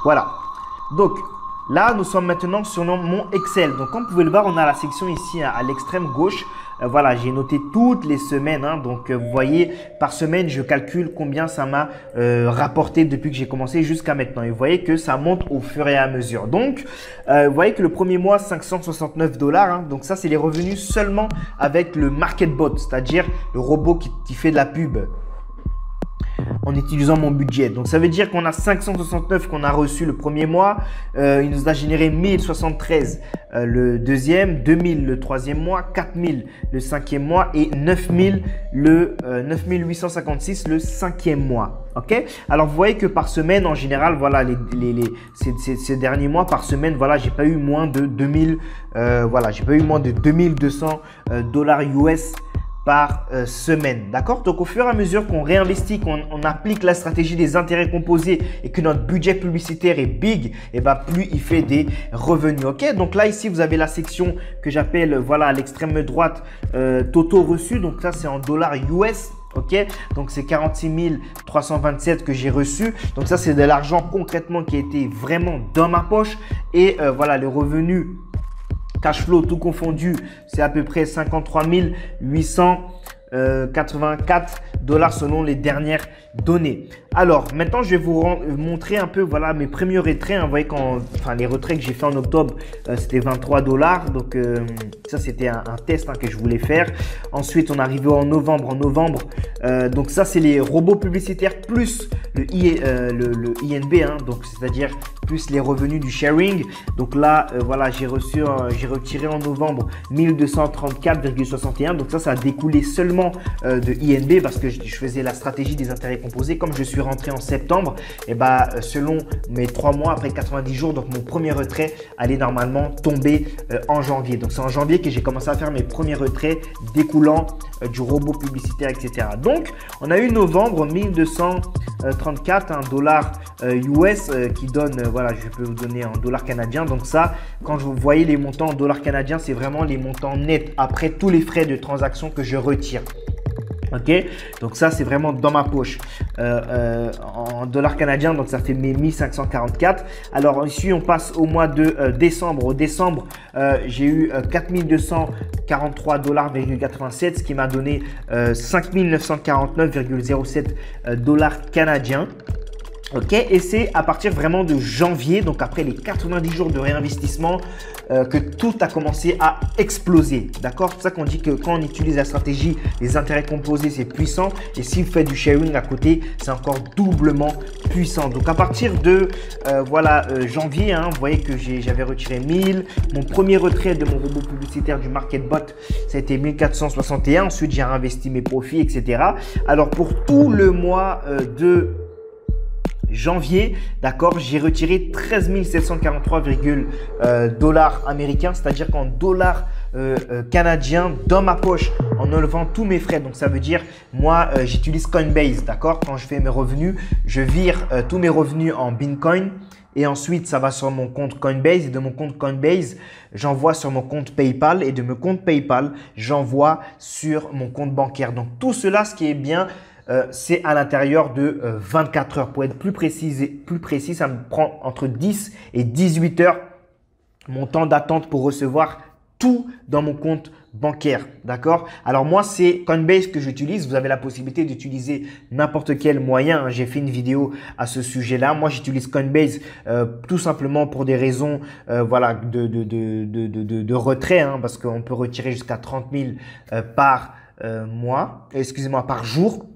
Voilà. Donc, là, nous sommes maintenant sur mon Excel. Donc, comme vous pouvez le voir, on a la section ici à l'extrême gauche. Voilà, j'ai noté toutes les semaines. Donc, vous voyez, par semaine, je calcule combien ça m'a rapporté depuis que j'ai commencé jusqu'à maintenant. Et vous voyez que ça monte au fur et à mesure. Donc, vous voyez que le premier mois, 569 $. Donc, ça, c'est les revenus seulement avec le MarketBot, c'est-à-dire le robot qui fait de la pub en utilisant mon budget. Donc, ça veut dire qu'on a 569 qu'on a reçu le premier mois. Il nous a généré 1073 le deuxième, 2000 le troisième mois, 4000 le cinquième mois et 9856 le cinquième mois. Ok. Alors, vous voyez que par semaine, en général, voilà, ces derniers mois, par semaine, voilà, j'ai pas eu moins de 2000, voilà, j'ai pas eu moins de 2200 $ US par semaine, d'accord? Donc, au fur et à mesure qu'on réinvestit, qu'on applique la stratégie des intérêts composés et que notre budget publicitaire est big, et ben plus il fait des revenus, ok? Donc là, ici, vous avez la section que j'appelle, voilà, à l'extrême droite, totaux reçus. Donc ça, c'est en dollars US. Ok, donc c'est 46 327 que j'ai reçu. Donc ça, c'est de l'argent concrètement qui a été vraiment dans ma poche. Et voilà, les revenus cash flow tout confondu, c'est à peu près 53 884 $ selon les dernières données. Alors maintenant, je vais vous montrer un peu, voilà, mes premiers retraits. Vous voyez, les retraits que j'ai fait en octobre, c'était 23 $. Donc ça, c'était un test que je voulais faire. Ensuite, on est arrivé en novembre. Donc ça, c'est les robots publicitaires plus le INB, donc c'est-à-dire plus les revenus du sharing. Donc là, voilà, j'ai retiré en novembre 1234,61. Donc ça a découlé seulement de INB parce que je faisais la stratégie des intérêts composés. Comme je suis rentré en septembre, et selon mes 3 mois après 90 jours, donc mon premier retrait allait normalement tomber en janvier. Donc c'est en janvier que j'ai commencé à faire mes premiers retraits découlant du robot publicitaire, etc. Donc on a eu novembre 1234 $ US qui donne, voilà, je peux vous donner en dollars canadiens. Donc ça, quand vous voyez les montants en dollars canadiens, c'est vraiment les montants nets après tous les frais de transaction que je retire. Ok, donc ça, c'est vraiment dans ma poche en dollars canadiens. Donc ça fait mes 1544. Alors ici, on passe au mois de décembre. Au décembre, j'ai eu 4243,87 $, ce qui m'a donné 5949,07 $ canadiens. Ok, et c'est à partir vraiment de janvier, donc après les 90 jours de réinvestissement, que tout a commencé à exploser. D'accord? C'est pour ça qu'on dit que quand on utilise la stratégie des intérêts composés, c'est puissant. Et si vous faites du sharing à côté, c'est encore doublement puissant. Donc à partir de janvier, vous voyez que j'avais retiré 1000. Mon premier retrait de mon robot publicitaire du MarketBot, ça a été 1461. Ensuite, j'ai réinvesti mes profits, etc. Alors pour tout le mois de janvier, d'accord, j'ai retiré 13 743 $ américains, c'est-à-dire qu'en dollars canadiens dans ma poche en enlevant tous mes frais. Donc ça veut dire, moi j'utilise Coinbase, d'accord. Quand je fais mes revenus, je vire tous mes revenus en Bitcoin. Et ensuite, ça va sur mon compte Coinbase. Et de mon compte Coinbase, j'envoie sur mon compte PayPal. Et de mon compte PayPal, j'envoie sur mon compte bancaire. Donc tout cela, ce qui est bien, c'est à l'intérieur de 24 heures. Pour être plus précis, ça me prend entre 10 et 18 heures mon temps d'attente pour recevoir tout dans mon compte bancaire. D'accord? Alors moi, c'est Coinbase que j'utilise. Vous avez la possibilité d'utiliser n'importe quel moyen. J'ai fait une vidéo à ce sujet-là. Moi, j'utilise Coinbase tout simplement pour des raisons voilà, de retrait, parce qu'on peut retirer jusqu'à 30 000 par mois, excusez-moi, par jour.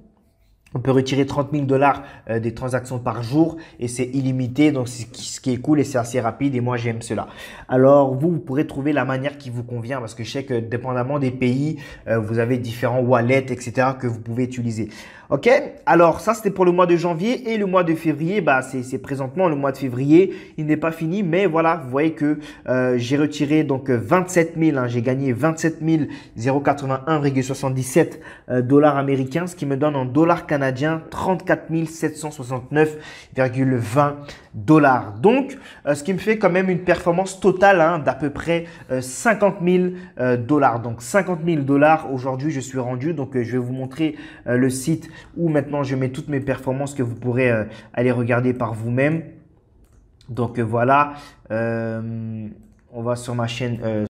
On peut retirer 30 000 $ des transactions par jour et c'est illimité. Donc, c'est ce qui est cool et c'est assez rapide et moi, j'aime cela. Alors, vous pourrez trouver la manière qui vous convient parce que je sais que dépendamment des pays, vous avez différents wallets, etc. que vous pouvez utiliser. Ok, alors ça c'était pour le mois de janvier et le mois de février, c'est présentement le mois de février, il n'est pas fini, mais voilà, vous voyez que j'ai retiré donc 27 000, j'ai gagné 27 081,77 $ américains, ce qui me donne en dollars canadiens 34 769,20 $. Donc, ce qui me fait quand même une performance totale d'à peu près 50 000 $. Donc, 50 000 $ aujourd'hui, je suis rendu. Donc, je vais vous montrer le site où maintenant je mets toutes mes performances que vous pourrez aller regarder par vous-même. Donc voilà, on va sur ma chaîne